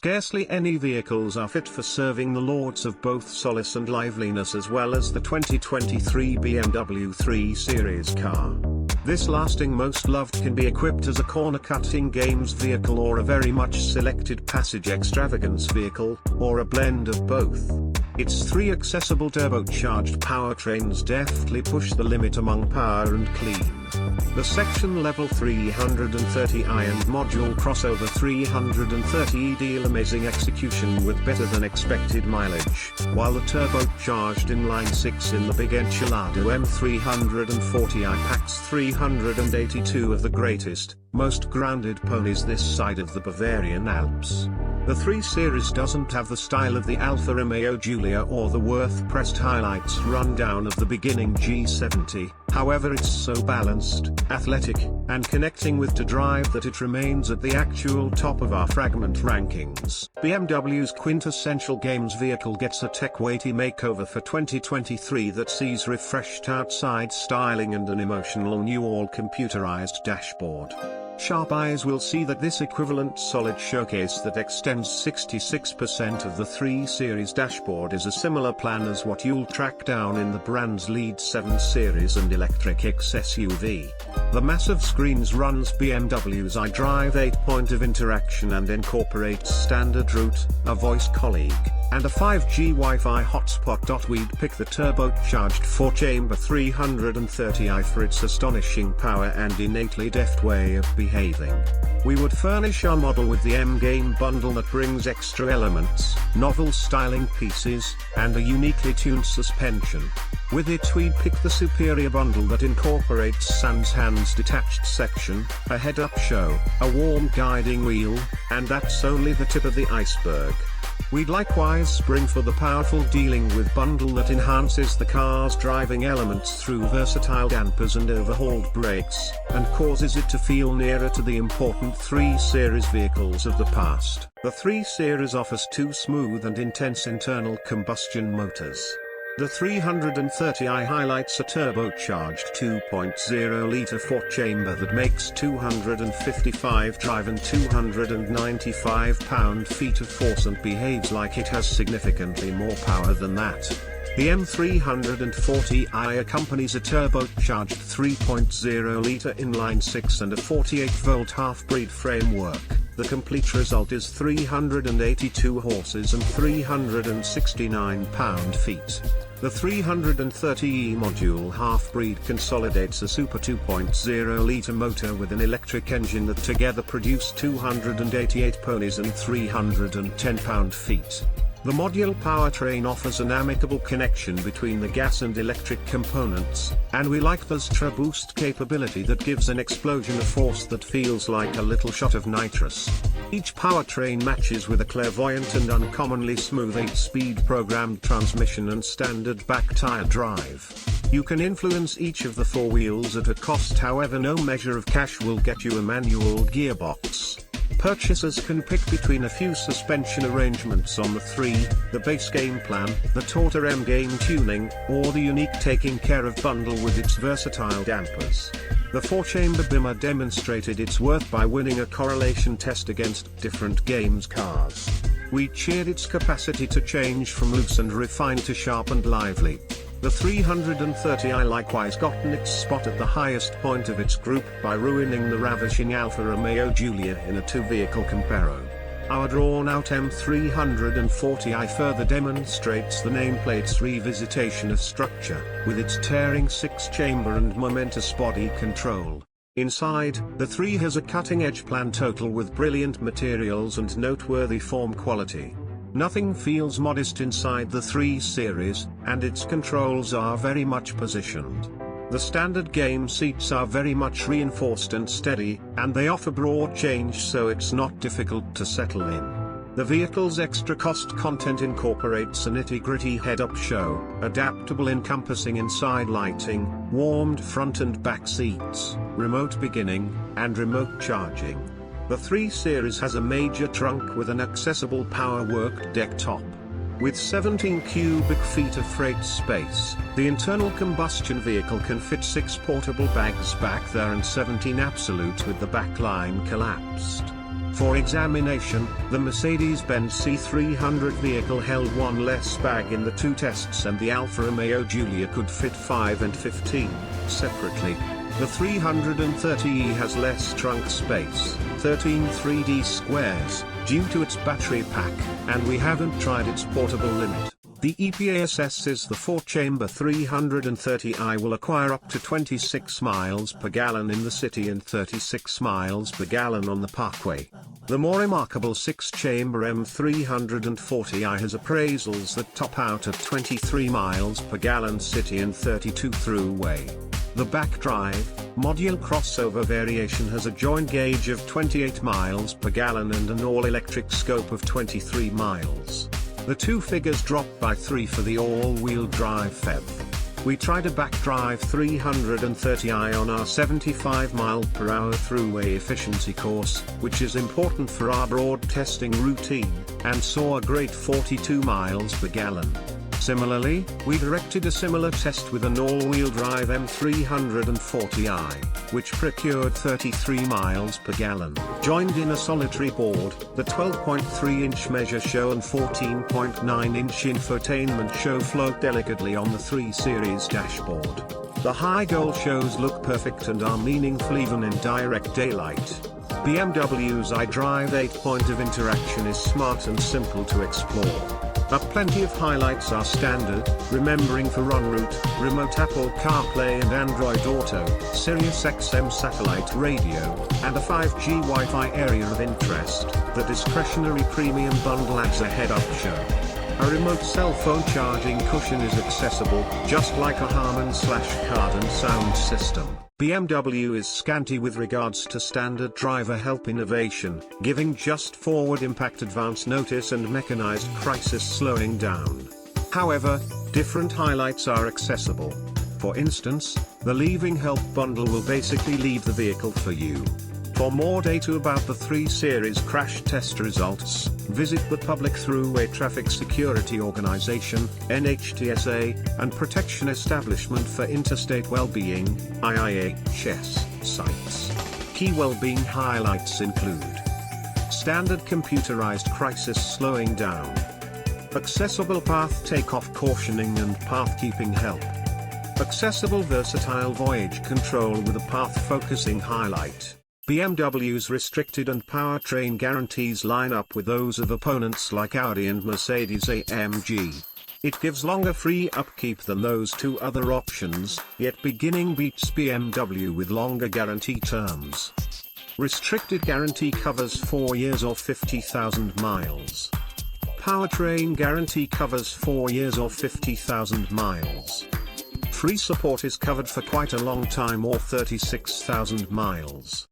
Scarcely any vehicles are fit for serving the lords of both solace and liveliness, as well as the 2023 BMW 3 Series car. This lasting most loved can be equipped as a corner-cutting games vehicle, or a very much selected passage extravagance vehicle, or a blend of both. Its three accessible turbocharged powertrains deftly push the limit among power and clean. The section level 330i and module crossover 330e deal amazing execution with better than expected mileage, while the turbocharged inline 6 in the big enchilada M340i packs 382 of the greatest, most grounded ponies this side of the Bavarian Alps. The 3 Series doesn't have the style of the Alfa Romeo Giulia or the worth-pressed highlights rundown of the Beginning G70, however it's so balanced, athletic, and connecting with to drive that it remains at the actual top of our fragment rankings. BMW's quintessential games vehicle gets a tech-weighty makeover for 2023 that sees refreshed outside styling and an emotional new all-computerized dashboard. Sharp eyes will see that this equivalent solid showcase that extends 66% of the 3 Series dashboard is a similar plan as what you'll track down in the brand's lead 7 Series and electric X SUV. The massive screens runs BMW's iDrive 8-point of interaction and incorporates standard route, a voice colleague, and a 5G Wi-Fi hotspot. We'd pick the turbocharged 4-chamber 330i for its astonishing power and innately deft way of behaving. We would furnish our model with the M-Game bundle that brings extra elements, novel styling pieces, and a uniquely tuned suspension. With it we'd pick the superior bundle that incorporates sans hands detached section, a head-up show, a warm guiding wheel, and that's only the tip of the iceberg. We'd likewise spring for the powerful dealing with bundle that enhances the car's driving elements through versatile dampers and overhauled brakes, and causes it to feel nearer to the important 3 Series vehicles of the past. The 3 Series offers 2 smooth and intense internal combustion motors. The 330i highlights a turbocharged 2.0-litre 4-chamber that makes 255 drive and 295 pound-feet of force and behaves like it has significantly more power than that. The M340i accompanies a turbocharged 3.0-litre inline 6 and a 48-volt half-breed framework. The complete result is 382 horses and 369 pound-feet. The 330e module half-breed consolidates a super 2.0-litre motor with an electric engine that together produce 288 ponies and 310 pound-feet. The modular powertrain offers an amicable connection between the gas and electric components, and we like the Stra boost capability that gives an explosion of force that feels like a little shot of nitrous. Each powertrain matches with a clairvoyant and uncommonly smooth 8-speed programmed transmission and standard back-tire drive. You can influence each of the 4 wheels at a cost, however no measure of cash will get you a manual gearbox. Purchasers can pick between a few suspension arrangements on the 3, the base game plan, the Torta M-Game tuning, or the unique taking care of bundle with its versatile dampers. The 4-chamber Bimmer demonstrated its worth by winning a correlation test against different games cars. We cheered its capacity to change from loose and refined to sharp and lively. The 330i likewise gotten its spot at the highest point of its group by ruining the ravishing Alfa Romeo Giulia in a 2-vehicle comparo. Our drawn-out M340i further demonstrates the nameplate's revisitation of structure, with its tearing 6-chamber and momentous body control. Inside, the 3 has a cutting-edge plan total with brilliant materials and noteworthy form quality. Nothing feels modest inside the 3 Series, and its controls are very much positioned. The standard game seats are very much reinforced and steady, and they offer broad change so it's not difficult to settle in. The vehicle's extra cost content incorporates a nitty-gritty head-up show, adaptable encompassing inside lighting, warmed front and back seats, remote beginning, and remote charging. The 3 Series has a major trunk with an accessible power-worked deck top. With 17 cubic feet of freight space, the internal combustion vehicle can fit 6 portable bags back there and 17 absolute with the back line collapsed. For examination, the Mercedes-Benz C300 vehicle held one less bag in the two tests, and the Alfa Romeo Giulia could fit 5 and 15, separately. The 330e has less trunk space, 13 3D squares, due to its battery pack, and we haven't tried its portable limit. The EPA assesses the 4-chamber 330i will acquire up to 26 miles per gallon in the city and 36 miles per gallon on the parkway. The more remarkable 6-chamber M340i has appraisals that top out at 23 miles per gallon city and 32 throughway. The back-drive, module crossover variation has a joint gauge of 28 miles per gallon and an all-electric scope of 23 miles. The two figures drop by 3 for the all-wheel drive PHEV. We tried a back-drive 330i on our 75 mph throughway efficiency course, which is important for our broad testing routine, and saw a great 42 miles per gallon. Similarly, we directed a similar test with an all-wheel drive M340i, which procured 33 miles per gallon. Joined in a solitary board, the 12.3-inch measure show and 14.9-inch infotainment show float delicately on the 3 Series dashboard. The high goal shows look perfect and are meaningful even in direct daylight. BMW's iDrive 8-point of interaction is smart and simple to explore. Plenty of highlights are standard, remembering for en route, remote Apple CarPlay and Android Auto, Sirius XM satellite radio, and a 5G Wi-Fi area of interest. The discretionary premium bundle adds a head-up show. A remote cell phone charging cushion is accessible, just like a Harman/Kardon sound system. BMW is scanty with regards to standard driver help innovation, giving just forward impact advance notice and mechanized crisis slowing down. However, different highlights are accessible. For instance, the leaving help bundle will basically leave the vehicle for you. For more data about the 3 Series crash test results, visit the Public Thruway Traffic Security Organization, NHTSA, and Protection Establishment for Interstate Wellbeing, IIHS, sites. Key wellbeing highlights include standard computerized crisis slowing down, accessible path takeoff cautioning and path keeping help, accessible versatile voyage control with a path focusing highlight. BMW's restricted and powertrain guarantees line up with those of opponents like Audi and Mercedes-AMG. It gives longer free upkeep than those two other options, yet Beginning beats BMW with longer guarantee terms. Restricted guarantee covers 4 years or 50,000 miles. Powertrain guarantee covers 4 years or 50,000 miles. Free support is covered for quite a long time or 36,000 miles.